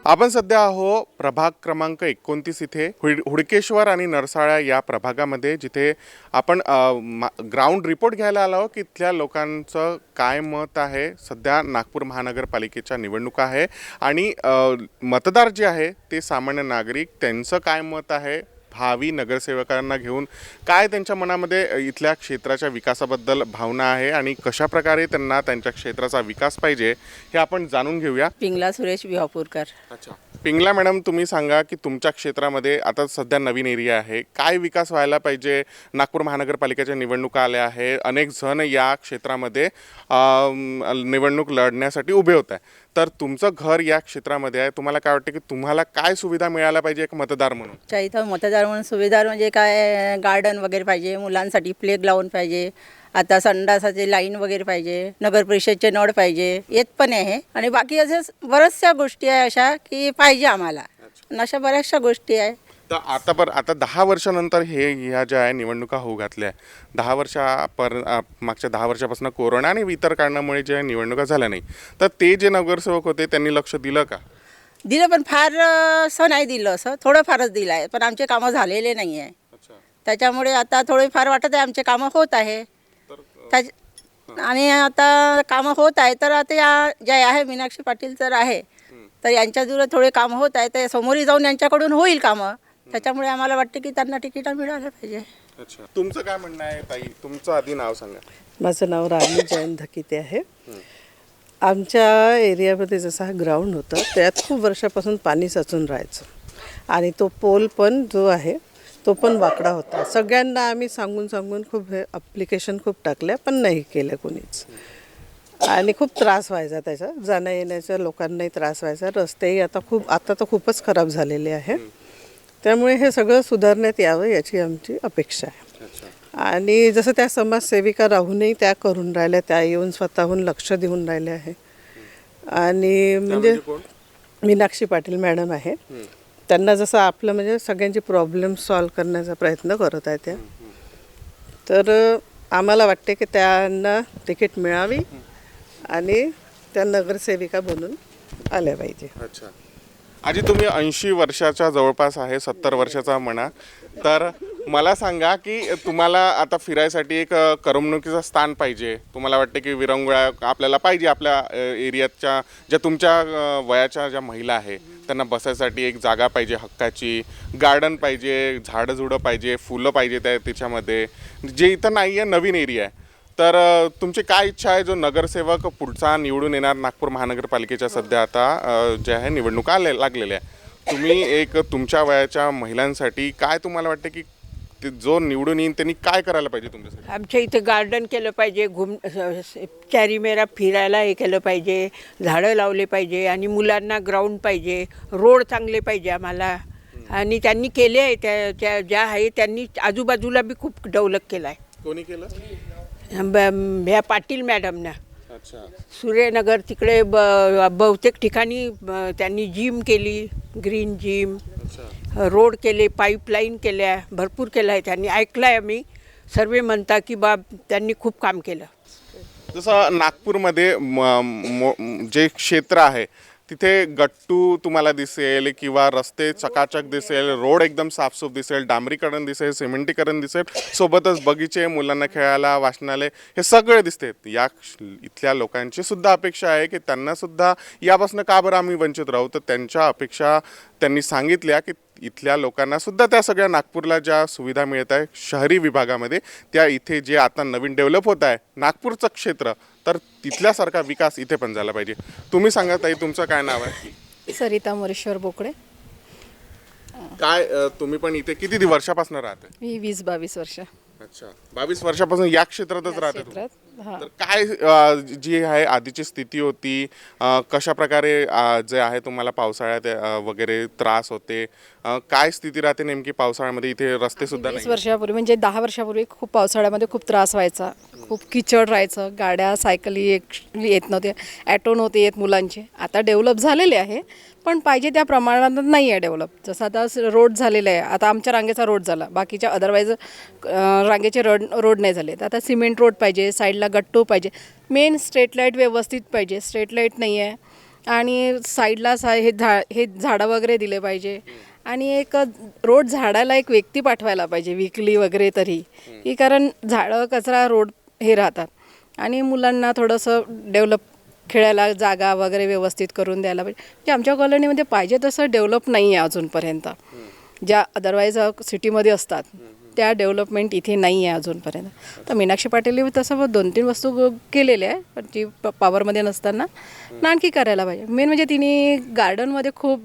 आपण सध्या आहो प्रभाग क्रमांक 29 इथे हुडकेश्वर आणि नरसाळा या प्रभागामध्ये, जिथे आपण ग्राउंड रिपोर्ट घ्यायला आलो की इथल्या लोकांचं काय मत आहे. सध्या नागपूर महानगरपालिकेच्या निवडणुका आहे आणि मतदार जे आहे ते सामान्य नागरिक, त्यांचं काय मत आहे, भावी नगरसेवकांना घेऊन काय त्यांच्या मनामध्ये इथल्या क्षेत्राच्या विकासाबद्दल भावना आहे आणि कशा प्रकारे त्यांना त्यांच्या क्षेत्राचा विकास पाहिजे हे आपण जाणून घेऊया. पिंगला सुरेश विहापूरकर. अच्छा, पिंगला मॅडम, तुम्ही सांगा की तुमच्या क्षेत्रामध्ये आता सध्या नवीन एरिया आहे, काय विकास व्हायला पाहिजे. नागपूर महानगरपालिकेच्या निवडणुका आल्या आहे, अनेक जण या क्षेत्रामध्ये निवडणूक लढण्यासाठी उभे होत आहे. तर तुमचं घर या क्षेत्रामध्ये आहे, तुम्हाला काय वाटतं की तुम्हाला काय सुविधा मिळायला पाहिजे एक मतदार म्हणून? इथं मतदार म्हणून सुविधा म्हणजे काय, गार्डन वगैरे पाहिजे, मुलांसाठी प्ले ग्राउंड पाहिजे, आता संडासाचे लाईन वगैरे पाहिजे, नगर परिषदचे नळ पाहिजे, येत पण आहे. आणि बाकी अशा बऱ्याचशा गोष्टी आहे अशा की पाहिजे आम्हाला, अशा बऱ्याचशा गोष्टी आहे. तर आता 10 वर्षानंतर ह्या ज्या आहे निवडणुका होऊ घातल्या. 10 मागच्या 10 वर्षापासून कोरोना आणि इतर कारणामुळे ज्या निवडणुका झाल्या नाही, तर ते जे नगरसेवक होते त्यांनी लक्ष दिलं का? दिलं, पण फार असं नाही दिलं, असं थोडंफारच दिलं आहे, पण आमचे कामं झालेले नाही आहे. त्याच्यामुळे आता थोडेफार वाटत आहे आमचे कामं होत आहे. आणि आता कामं होत आहे, तर आता या ज्या आहे मीनाक्षी पाटील तर आहे, तर यांच्याजवळ थोडे कामं होत आहे, तर समोरी जाऊन यांच्याकडून होईल कामं. त्याच्यामुळे आम्हाला वाटते की त्यांना तिकीट मिळालं पाहिजे. अच्छा, तुमचं काय म्हणणं आहे ताई? तुमचं आधी नाव सांगा. माझं नाव राणी जयंत धकिते आहे. आमच्या एरियामध्ये जसा हा ग्राउंड होता, त्यात खूप वर्षापासून पाणी साचून राहायचं आणि तो पोल पण जो आहे तो पण वाकडा होता. सगळ्यांना आम्ही सांगून खूप हे ॲप्लिकेशन खूप टाकल्या, पण नाही केलं कोणीच. आणि खूप त्रास व्हायचा त्याचा, जाण्या येण्याच्या लोकांनाही त्रास व्हायचा. रस्तेही आता तर खूपच खराब झालेले आहे. त्यामुळे हे सगळं सुधारण्यात यावं याची आमची अपेक्षा आहे. आणि जसं त्या समाजसेविका राहूनही त्या करून राहिल्या, त्या येऊन स्वतःहून लक्ष देऊन राहिल्या आहे. आणि म्हणजे मीनाक्षी पाटील मॅडम आहे, त्यांना जसं आपलं म्हणजे सगळ्यांचे प्रॉब्लेम सॉल्व करण्याचा प्रयत्न करत आहे त्या. तर आम्हाला वाटते की त्यांना तिकीट मिळावी आणि त्या नगरसेविका बनून आल्या पाहिजे. अच्छा, आजी तुम्ही 80 वर्षाच्या जवळपास आहे, 70 वर्षाचा म्हणा, तर मला सांगा की तुम्हाला आता फिरायसाठी एक करमणुकीचं स्थान पाहिजे. तुम्हाला वाटते की विरंगुळा आपल्याला पाहिजे आपल्या एरियाच्या, ज्या तुमच्या वयाच्या ज्या महिला आहे त्यांना बसायसाठी एक जागा पाहिजे, हक्काची गार्डन पाहिजे, झाडं झुडं पाहिजे, फुलं पाहिजे त्याच्यामध्ये, जे इथं नाही आहे, नवीन एरिया आहे. तर तुमची काय इच्छा आहे, जो नगरसेवक पुढचा निवडून येणार नागपूर महानगरपालिकेच्या सध्या आता जे आहे निवडणुका लागलेल्या आहे, तुम्ही एक तुमच्या वयाच्या महिलांसाठी काय तुम्हाला वाटतं की ते जो निवडून येईल त्यांनी काय करायला पाहिजे तुमच्यासाठी? आमच्या इथे गार्डन केलं पाहिजे, चारीमेरा फिरायला हे केलं पाहिजे, झाडं लावले पाहिजे आणि मुलांना ग्राउंड पाहिजे, रोड चांगले पाहिजे आम्हाला. आणि त्यांनी केले आहे, त्या ज्या आहे त्यांनी आजूबाजूला बी खूप डेव्हलप केलं आहे. कोणी केलं? ह्या पाटील मॅडमनं. अच्छा, सूर्यनगर तिकडे बहुतेक ठिकाणी त्यांनी जिम केली, ग्रीन जिम, रोड केले, पाईपलाईन केल्या, भरपूर केलं आहे त्यांनी. ऐकलं आहे आम्ही, सर्व म्हणता की त्यांनी खूप काम केलं. जसं नागपूरमध्ये जे क्षेत्र आहे तिथे गट्टू तुम्हाला दिसेल किंवा रस्ते चकाचक दिसेल, रोड एकदम साफसूफ दिसेल, डांबरीकरण दिसेल, सिमेंटीकरण दिसेल, सोबतच बगीचे, मुलांना खेळायला वाचनालय, हे सगळे दिसते. या इथल्या लोकांची सुद्धा अपेक्षा आहे की त्यांना सुद्धा यापासून का बरं आम्ही वंचित राहू. तर त्यांच्या अपेक्षा त्यांनी सांगितल्या की इथल्या लोकांना सुद्धा त्या सगळ्या नागपूरला ज्या सुविधा मिळत आहे शहरी विभागामध्ये, त्या इथे जे आता नवीन डेव्हलप होत आहे नागपूरचं क्षेत्र, तर तिथल्यासारखा विकास इथे पण झाला पाहिजे. तुम्ही सांगा ताई, तुमचं काय नाव आहे? सरिता मोरेश्वर बोकडे. काय तुम्ही पण इथे किती वर्षापासून राहते? मी 20-22 वर्ष अच्छा, 22 वर्षापासून या क्षेत्रातच राहते तुम्ही? हां. तर काय जी आहे आधीची स्थिती होती, कशा प्रकारे जे आहे तुम्हाला पावसाळ्यात वगैरे त्रास होते, काय स्थिती राहते नेमकी पावसाळ्यामध्ये? इथे रस्ते सुद्धा 20 वर्षापूर्वी म्हणजे 10 वर्षापूर्वी खूप पावसाळ्यामध्ये खूप त्रास व्हायचा, खूप किचड राहायचं, गाड्या सायकली येत नव्हत्या, ॲटो नव्हते येत मुलांचे. आता डेव्हलप झालेले आहे, पण पाहिजे त्या प्रमाणात नाही आहे डेव्हलप. जसं आता रोड झालेला आहे, आता आमच्या रांगेचा रोड झाला, बाकीच्या अदरवाईज रांगेचे रोड नाही झाले. तर आता सिमेंट रोड पाहिजे, साईडला गट्टू पाहिजे, मेन स्ट्रीट लाईट व्यवस्थित पाहिजे. स्ट्रीट लाईट नाही आहे, आणि साईडला हे झाडं वगैरे दिले पाहिजे आणि एक रोड झाडायला एक व्यक्ती पाठवायला पाहिजे विकली वगैरे तरी, की कारण झाडं कचरा रोड हे राहतात आणि मुलांना थोडंसं डेव्हलप खेळायला जागा वगैरे व्यवस्थित करून द्यायला पाहिजे. म्हणजे आमच्या कॉलनीमध्ये पाहिजे तसं डेव्हलप नाही आहे अजूनपर्यंत. ज्या अदरवाईज सिटीमध्ये असतात त्या डेव्हलपमेंट इथे नाही आहे अजूनपर्यंत. तर मीनाक्षी पाटीलने तसं 2-3 वस्तू केलेल्या आहे, पण ती पॉवरमध्ये नसताना आणखी करायला पाहिजे. मेन म्हणजे तिने गार्डनमध्ये खूप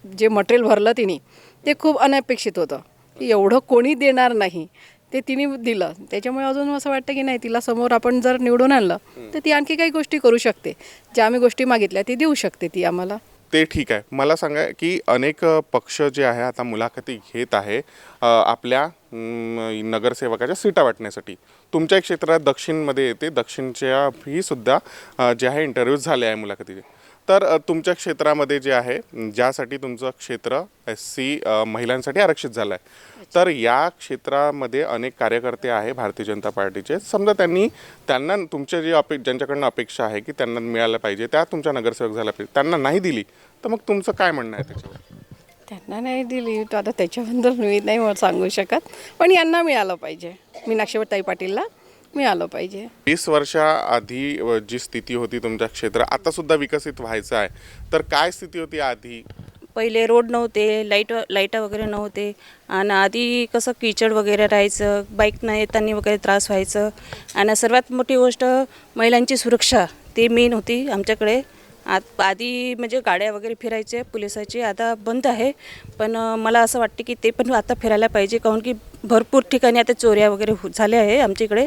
जे मटेरियल भरलं तिने ते खूप अनपेक्षित होतं, एवढं कोणी देणार नाही ते तिने दिलं. त्याच्यामुळे अजून असं वाटतं की नाही, तिला समोर आपण जर निवडून आणलं तर ती आणखी काही गोष्टी करू शकते. ज्या आम्ही गोष्टी मागितल्या ती देऊ शकते ती आम्हाला. ते ठीक आहे. मला सांगा की अनेक पक्ष जे आहे आता मुलाखती घेत आहे आपल्या नगरसेवकाच्या सीटा वाटण्यासाठी. तुमच्या क्षेत्रात दक्षिणमध्ये येते, दक्षिणच्या ही सुद्धा जे आहे इंटरव्ह्यूज झाले आहे मुलाखतीचे. तर तुमच्या क्षेत्रामध्ये जे आहे, ज्यासाठी तुमचं क्षेत्र SC महिलांसाठी आरक्षित झालं आहे, तर या क्षेत्रामध्ये अनेक कार्यकर्ते आहे भारतीय जनता पार्टीचे. समजा त्यांना तुमच्या ज्यांच्याकडनं अपेक्षा आहे की त्यांना मिळालं पाहिजे, त्या तुमच्या नगरसेवक झाला पाहिजे, त्यांना नाही दिली, तर मग तुमचं काय म्हणणं आहे त्याच्यावर? त्यांना नाही दिली तर आता त्याच्याबद्दल मी नाही सांगू शकत, पण यांना मिळालं पाहिजे, मीनाक्षीताई पाटीलला मिळालं पाहिजे. 20 वर्षाआधी जी स्थिती होती तुमच्या क्षेत्र, आता सुद्धा विकसित व्हायचं आहे, तर काय स्थिती होती आधी? पहिले रोड नव्हते, लाईटा वगैरे नव्हते आणि आधी कसं कीचड वगैरे राहायचं, बाईकनं येताना वगैरे त्रास व्हायचं. आणि सर्वात मोठी गोष्ट महिलांची सुरक्षा, ते मेन होती आमच्याकडे. आधी म्हणजे गाड्या वगैरे फिरायचे पोलिसाचे, आता बंद आहे. पण मला असं वाटते की ते पण आता फिरायला पाहिजे, काहून की भरपूर ठिकाणी आता चोऱ्या वगैरे झाल्या आहे आमच्या इकडे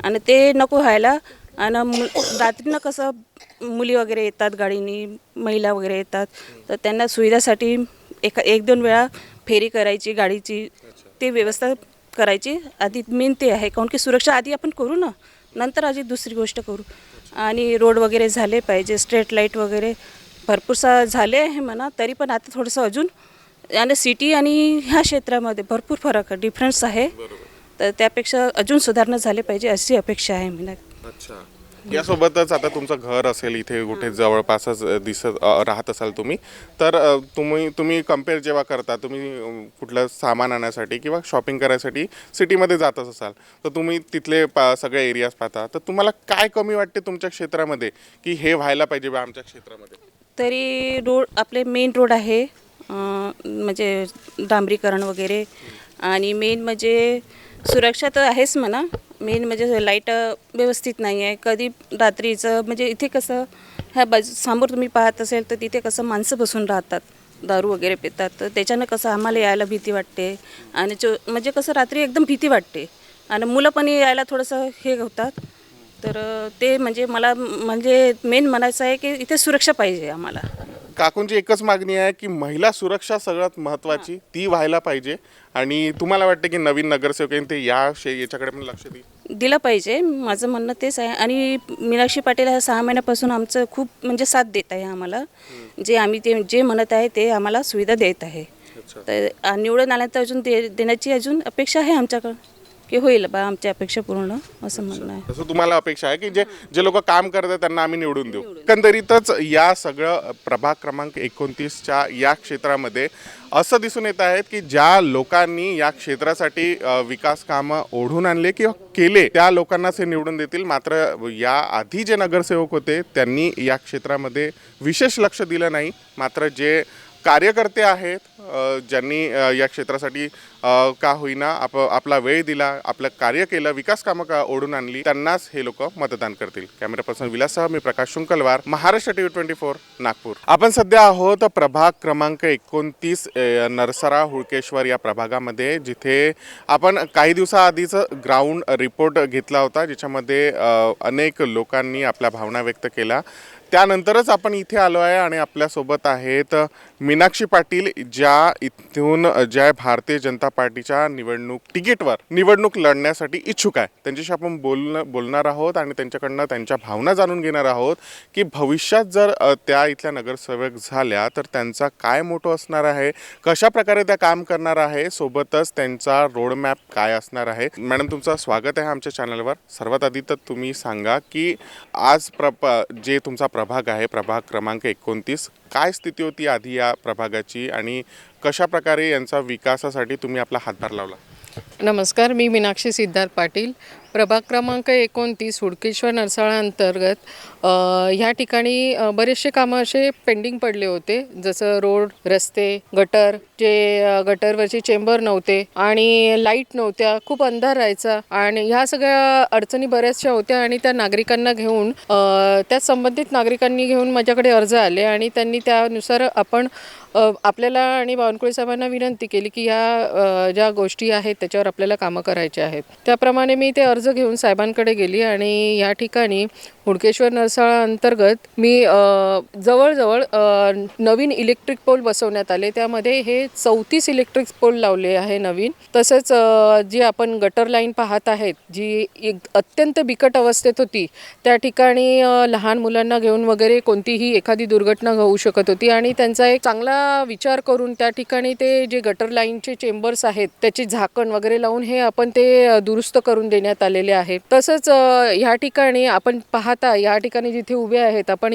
आणि ते नको व्हायला. आणि रात्रीनं कसं मुली वगैरे येतात गाडीनी, महिला वगैरे येतात, तर त्यांना सुविधासाठी 1-2 वेळा फेरी करायची गाडीची, ते व्यवस्था करायची. आधी मेन ते आहे, काहून की सुरक्षा आधी आपण करू ना, नंतर आधी दुसरी गोष्ट करू. आणि रोड वगैरे झाले पाहिजे, स्ट्रीट लाईट वगैरे भरपूरसा झाले आहे म्हणा, तरी पण आता थोडंसं अजून आणि सिटी आणि ह्या क्षेत्रामध्ये भरपूर फरक आहे, डिफरन्स आहे. तर त्यापेक्षा अजून सुधारणा झाली पाहिजे अशी अपेक्षा आहे मला. अच्छा. यासोबतच आता तुमचं घर असेल इथे कुठे जवळपासच राहत असाल तुम्ही, तर तुम्ही कम्पेअर जेव्हा करता, तुम्ही कुठलं सामान आणण्यासाठी किंवा शॉपिंग करायसाठी सिटीमध्ये जातच असाल, तर तुम्ही तिथले सगळे एरियाज पाहता, तर तुम्हाला काय कमी वाटते तुमच्या क्षेत्रामध्ये की हे व्हायला पाहिजे बा आमच्या क्षेत्रामध्ये? तरी रोड आपले मेन रोड आहे, म्हणजे डांबरीकरण वगैरे. आणि मेन म्हणजे सुरक्षा तर आहेच म्हणा. मेन म्हणजे लाईट व्यवस्थित नाही आहे. कधी रात्रीचं म्हणजे इथे कसं ह्या समोर तुम्ही पाहत असेल तर तिथे कसं माणसं बसून राहतात, दारू वगैरे पितात, तर त्याच्यानं कसं आम्हाला यायला भीती वाटते. आणि म्हणजे कसं रात्री एकदम भीती वाटते आणि मुलं पण यायला थोडंसं हे होतात. तर ते म्हणजे मला म्हणजे मेन म्हणायचं आहे की इथे सुरक्षा पाहिजे आम्हाला. काकूंची एकच मागणी आहे की महिला सुरक्षा सगळ्यात महत्त्वाची, ती व्हायला पाहिजे. आणि तुम्हाला वाटतं की नवीन नगरसेवकांनी ते याच्याकडे पण लक्ष दिलं पाहिजे, माझं म्हणणं तेच आहे. आणि मीनाक्षी पाटील ह्या 6 महिन्यापासून आमचं खूप म्हणजे साथ देत आहे आम्हाला. जे आम्ही जे म्हणत आहे ते आम्हाला सुविधा देत आहे. तर निवडून आल्यानंतर अजून देण्याची अजून अपेक्षा आहे आमच्याकडं, की होईल बा आमची अपेक्षा पूर्ण, असं म्हणणं आहे. तसं तुम्हाला अपेक्षा आहे की जे लोक काम करतात त्यांना आम्ही निवडून देऊ. एकंदरीतच या सगळं प्रभाग क्रमांक 29च्या या क्षेत्रामध्ये असं दिसून येत आहेत की ज्या लोकांनी या क्षेत्रासाठी विकास कामं ओढून आणले किंवा केले, त्या लोकांनाच हे निवडून देतील. मात्र या आधी जे नगरसेवक होते त्यांनी या क्षेत्रामध्ये विशेष लक्ष दिलं नाही. मात्र जे कार्यकर्ते आहेत, ज्यांनी या क्षेत्रासाठी का होईना आपला वेळ दिला, आपलं कार्य केलं, विकास कामं ओढून आणली, त्यांनाच हे लोक मतदान करतील. कॅमेरा पर्सन विलाससह मी प्रकाश शुंकलवार, महाराष्ट्र TV 24 नागपूर. आपण सध्या आहोत प्रभाग क्रमांक 29 नरसरा हुळकेश्वर या प्रभागामध्ये, जिथे आपण काही दिवसाआधीच ग्राउंड रिपोर्ट घेतला होता, ज्याच्यामध्ये अनेक लोकांनी आपल्या भावना व्यक्त केल्या. त्यानंतरच आपण इथे आलो आहे आणि आपल्यासोबत आहेत मीनाक्षी पाटील, ज्या भारतीय जनता पार्टीच्या निवडणूक तिकीटवर निवडणूक लढण्यासाठी इच्छुक आहे त्यांच्याशी आपण बोलणार आहोत आणि त्यांच्याकडनं त्यांच्या भावना जाणून घेणार आहोत की भविष्यात जर त्या इथल्या नगरसेवक झाल्या तर त्यांचा काय मोटो असणार आहे, कशा प्रकारे त्या काम करणार आहे, सोबतच त्यांचा रोडमॅप काय असणार आहे. मॅडम, तुमचं स्वागत आहे आमच्या चॅनलवर. सर्वात आधी तर तुम्ही सांगा की आज जे तुमचा प्रभाग आहे, प्रभाग क्रमांक 29, काय स्थिती होती आधी या प्रभागाची आणि कशा प्रकारे यांचा विकासासाठी तुम्ही आपला हातभार लावला? नमस्कार, मी मीनाक्षी सिद्धार्थ पाटील, प्रभाग क्रमांक 29 हुडकेश्वर नरसाळा अंतर्गत. ह्या ठिकाणी बरेचसे कामं असे पेंडिंग पडले होते, जसं रोड, रस्ते, गटर, जे गटरवरचे चेंबर नव्हते आणि लाईट नव्हत्या, खूप अंधार राहायचा आणि ह्या सगळ्या अडचणी बऱ्याचशा होत्या आणि त्या नागरिकांना घेऊन त्या संबंधित नागरिकांनी घेऊन माझ्याकडे अर्ज आले आणि त्यांनी त्यानुसार आपण आपल्याला आणि बावनकुळे साहेबांना विनंती केली की ह्या ज्या गोष्टी आहेत त्याच्यावर आपल्याला कामं करायची आहेत. त्याप्रमाणे मी ते अर्ज घेऊन साहेबांकडे गेली आणि या ठिकाणी हुडकेश्वर नरसाळा अंतर्गत मी जवळजवळ नवीन इलेक्ट्रिक पोल बसवण्यात आले. त्यामध्ये हे 34 इलेक्ट्रिक पोल लावले आहे नवीन. तसंच जी आपण गटर लाईन पाहत आहेत, जी एक अत्यंत बिकट अवस्थेत होती, त्या ठिकाणी लहान मुलांना घेऊन वगैरे कोणतीही एखादी दुर्घटना होऊ शकत होती आणि त्यांचा एक चांगला विचार करून त्या ठिकाणी ते जे गटर लाईनचे चेंबर्स आहेत त्याचे झाकण वगैरे लावून हे आपण ते दुरुस्त करून देण्यात आलेले आहे. तसंच ह्या ठिकाणी आपण पाहता, या ठिकाणी जिथे उभे आहेत आपण,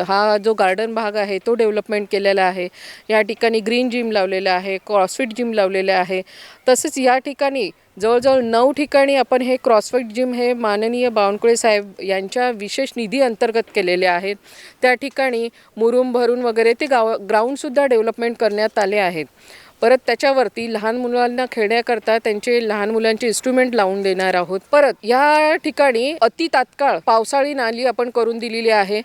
हा जो गार्डन भाग आहे तो डेव्हलपमेंट केलेला आहे. या ठिकाणी ग्रीन जिम लावलेला आहे, क्रॉसफिट जिम लावलेले आहे. तसेच या ठिकाणी जवळजवळ 9 ठिकाणी आपण हे क्रॉसफिट जिम हे माननीय बावनकुळे साहेब यांच्या विशेष निधी अंतर्गत केलेले आहेत. त्या ठिकाणी मुरुम भरून वगैरे ते ग्राउंडसुद्धा डेव्हलपमेंट करण्यात आले आहेत. परत त्याच्यावरती लहान मुलांना खेळण्याकरता त्यांचे लहान मुलांचे इन्स्ट्रुमेंट लावून देणार आहोत. परत या ठिकाणी अति तात्काळ पावसाळी नाली आपण करून दिलेली आहे.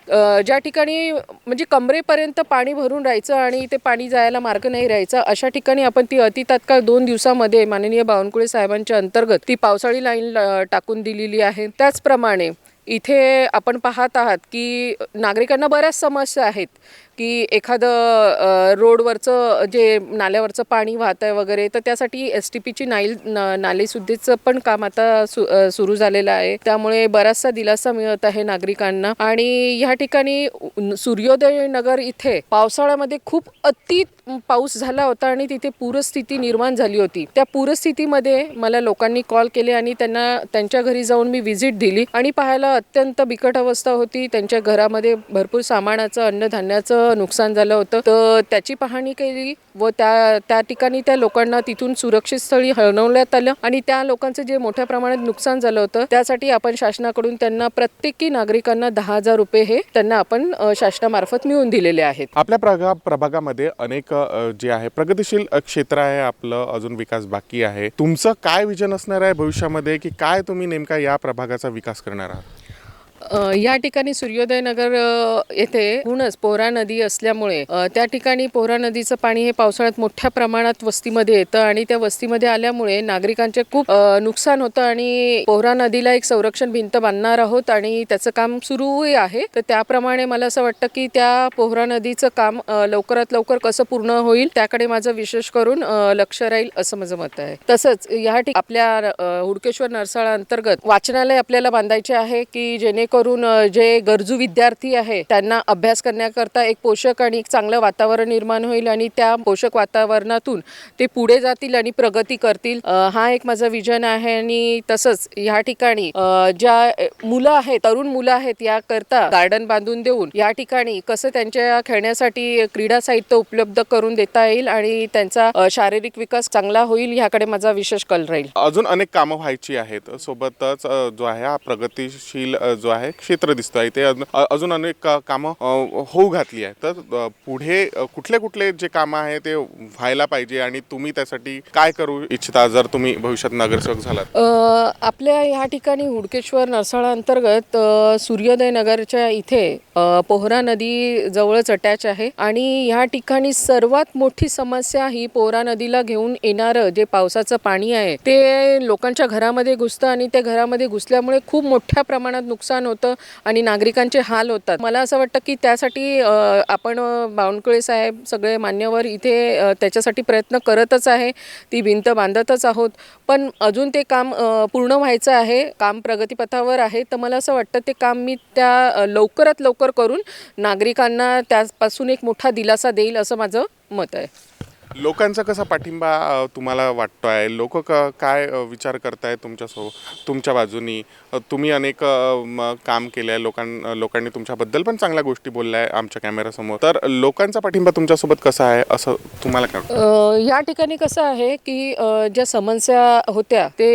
ज्या ठिकाणी म्हणजे कमरेपर्यंत पाणी भरून राहायचं आणि ते पाणी जायला मार्ग नाही राहायचा, अशा ठिकाणी आपण ती अति तात्काळ 2 दिवसामध्ये माननीय बावनकुळे साहेबांच्या अंतर्गत ती पावसाळी लाईन टाकून दिलेली आहे. त्याचप्रमाणे इथे आपण पाहत आहात की नागरिकांना बऱ्याच समस्या आहेत की एखादं रोडवरचं जे नाल्यावरचं पाणी वाहत आहे वगैरे, तर त्यासाठी STPची नालेसुद्धीचं पण काम आता सुरू झालेलं आहे. त्यामुळे बराचसा दिलासा मिळत आहे नागरिकांना. आणि ह्या ठिकाणी सूर्योदय नगर इथे पावसाळ्यामध्ये खूप अति पाऊस झाला होता आणि तिथे पूरस्थिती निर्माण झाली होती. त्या पूरस्थितीमध्ये मला लोकांनी कॉल केले आणि त्यांच्या घरी जाऊन मी व्हिजिट दिली आणि पाहायला अत्यंत बिकट अवस्था होती. त्यांच्या घरामध्ये भरपूर सामानाचं, अन्नधान्याचं नुकसान झालं होतं. तर त्याची पाहणी केली व त्या ठिकाणी त्या लोकांना तिथून सुरक्षित स्थळी हलवण्यात आलं आणि त्या लोकांचं जे मोठ्या प्रमाणात नुकसान झालं होतं त्यासाठी आपण शासनाकडून त्यांना प्रत्येकी नागरिकांना 10,000 रुपये हे त्यांना आपण शासनामार्फत मिळवून दिलेले आहेत. आपल्या प्रभागामध्ये अनेक जे आहे प्रगतिशील क्षेत्र आहे, आपलं अजून विकास बाकी आहे. तुमचं काय विजन असणार आहे भविष्यामध्ये की काय तुम्ही नेमका या प्रभागाचा विकास करणार आहात? या ठिकाणी सूर्योदय नगर येथे पूर्णच पोहरा नदी असल्यामुळे त्या ठिकाणी पोहरा नदीचं पाणी हे पावसाळ्यात मोठ्या प्रमाणात वस्तीमध्ये येतं आणि त्या वस्तीमध्ये आल्यामुळे नागरिकांचे खूप नुकसान होतं आणि पोहरा नदीला एक संरक्षण भिंत बांधणार आहोत आणि त्याचं काम सुरूही आहे. तर त्याप्रमाणे मला असं वाटतं की त्या पोहरा नदीचं काम लवकरात लवकर कसं पूर्ण होईल त्याकडे माझं विशेष करून लक्ष राहील असं माझं मत आहे. तसंच या ठिकाणी आपल्या हुडकेश्वर नरसाळा अंतर्गत वाचनालय आपल्याला बांधायचे आहे की जेणेकरून जे गरजू विद्यार्थी आहे त्यांना अभ्यास करण्याकरता एक पोषक आणि एक चांगलं वातावरण निर्माण होईल आणि त्या पोषक वातावरणातून ते पुढे जातील आणि प्रगती करतील. हा एक माझा विजन आहे. आणि तसंच या ठिकाणी ज्या मुलं आहेत, तरुण मुलं आहेत, याकरता गार्डन बांधून देऊन या ठिकाणी कसं त्यांच्या खेळण्यासाठी क्रीडा साहित्य उपलब्ध करून देता येईल आणि त्यांचा शारीरिक विकास चांगला होईल ह्याकडे माझा विशेष कल राहील. अजून अनेक कामं व्हायची आहेत. सोबतच जो आहे हा प्रगतिशील जो आहे क्षेत्र दिसतो आहे, ते अजून अनेक कामं होऊ घातली आहे. तर पुढे कुठले जे कामं आहे ते व्हायला पाहिजे आणि तुम्ही त्यासाठी काय करू इच्छिता जर तुम्ही भविष्यात नगरसेवक झालात? आपल्या ह्या ठिकाणी हुडकेश्वर नरसाळा अंतर्गत सूर्योदय नगरच्या इथे पोहरा नदी जवळच अटॅच आहे आणि ह्या ठिकाणी सर्वात मोठी समस्या ही पोहरा नदीला घेऊन येणारं जे पावसाचं पाणी आहे ते लोकांच्या घरामध्ये घुसतं आणि त्या घरामध्ये घुसल्यामुळे खूप मोठ्या प्रमाणात नुकसान होतं आणि नागरिकांचे हाल होतात. मला असं वाटतं की त्यासाठी आपण बावनकुळे साहेब सगळे मान्यवर इथे त्याच्यासाठी प्रयत्न करतच आहे. ती भिंत बांधतच आहोत, पण अजून ते काम पूर्ण व्हायचं आहे. काम प्रगतीपथावर आहे. तर मला असं वाटतं ते काम मी त्या लवकरात लवकर करून नागरिकांना त्यापासून एक मोठा दिलासा देईल असं माझं मत आहे. लोकांचा कसा पाठिंबा तुम्हाला वाटतो आहे? लोक काय विचार करताय तुमच्या बाजूनी? तुम्ही अनेक काम केलं आहे, लोकांनी तुमच्याबद्दल पण चांगल्या गोष्टी बोलल्या आहे आमच्या कॅमेऱ्यासमोर. तर लोकांचा पाठिंबा तुमच्यासोबत कसा आहे असं तुम्हाला काय? या ठिकाणी कसं आहे की ज्या समस्या होत्या ते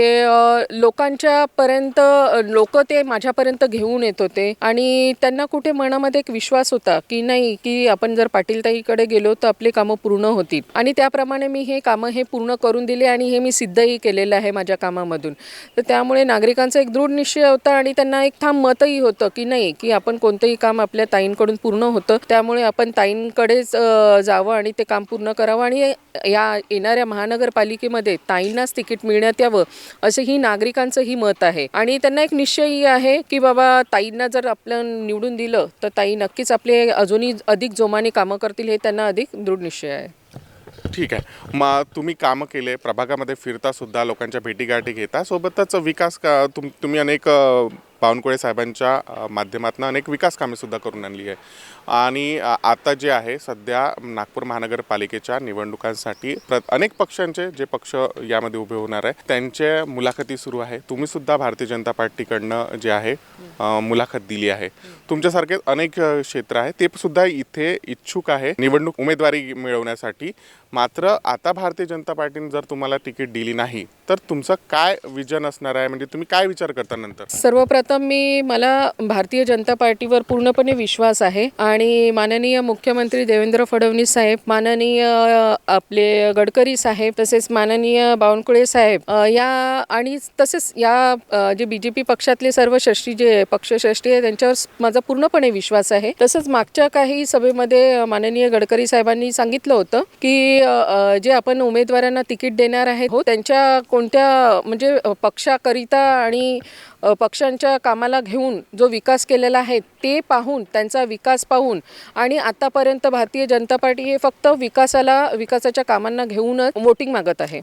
लोकांच्या पर्यंत लोक ते माझ्यापर्यंत घेऊन येत होते आणि त्यांना कुठे मनामध्ये एक विश्वास होता की नाही की आपण जर पाटीलताईकडे गेलो तर आपली कामं पूर्ण होतील आणि त्याप्रमाणे मी हे कामं हे पूर्ण करून दिले आणि हे मी सिद्धही केलेलं आहे माझ्या कामामधून. तर त्यामुळे नागरिकांचा एक दृढ निश्चय होता आणि त्यांना एक ठाम मतही होतं की नाही की आपण कोणतंही काम आपल्या ताईंकडून पूर्ण होतं, त्यामुळे आपण ताईंकडेच जावं आणि ते काम पूर्ण करावं आणि या येणाऱ्या महानगरपालिकेमध्ये ताईंनाच तिकीट मिळण्यात यावं असं ही नागरिकांचंही मत आहे. आणि त्यांना एक निश्चयही आहे की बाबा ताईंना जर आपलं निवडून दिलं तर ताई नक्कीच आपले अजूनही अधिक जोमाने कामं करतील, हे त्यांना अधिक दृढ निश्चय आहे. ठीक आहे. मग तुम्ही कामं केले, प्रभागामध्ये फिरता सुद्धा, लोकांच्या भेटीगाठी घेता, सोबतच विकास तुम्ही अनेक बावनकुळे साहेबांच्या माध्यमातून अनेक विकास कामे सुद्धा करून आणली आहे. आणि आता जे आहे सध्या नागपूर महानगरपालिकेच्या निवडणुकांसाठी अनेक पक्षांचे जे पक्ष यामध्ये उभे होणार आहे त्यांच्या मुलाखती सुरू आहे. तुम्ही सुद्धा भारतीय जनता पार्टीकडनं जे आहे मुलाखत दिली आहे. तुमच्यासारखे अनेक क्षेत्र आहे ते सुद्धा इथे इच्छुक आहे निवडणूक उमेदवारी मिळवण्यासाठी. मात्र आता भारतीय जनता पार्टीने जर तुम्हाला तिकीट दिली नाही तर तुमचं काय विजन असणार आहे? म्हणजे तुम्ही काय विचार करता नंतर? सर्वप्रथम मला भारतीय जनता पार्टीवर पूर्णपणे विश्वास आहे आणि माननीय मुख्यमंत्री देवेंद्र फडणवीस साहेब, माननीय आपले गडकरी साहेब, तसेच माननीय बावनकुळे साहेब या आणि तसेच या जे BJP पक्षातले सर्व श्रेष्ठी जे पक्षश्रेष्ठी आहे त्यांच्यावर माझा पूर्णपणे विश्वास आहे. तसंच मागच्या काही सभेमध्ये माननीय गडकरी साहेबांनी सांगितलं होतं की जे आपण उमेदवारांना तिकीट देणार आहे त्यांच्या कोणत्या म्हणजे पक्षाकरिता आणि पक्षांच्या कामाला घेऊन जो विकास केलेला आहे ते पाहून, त्यांचा विकास पाहून आणि आतापर्यंत भारतीय जनता पार्टी हे फक्त विकासाच्या कामांना घेऊनच वोटिंग मागत आहे.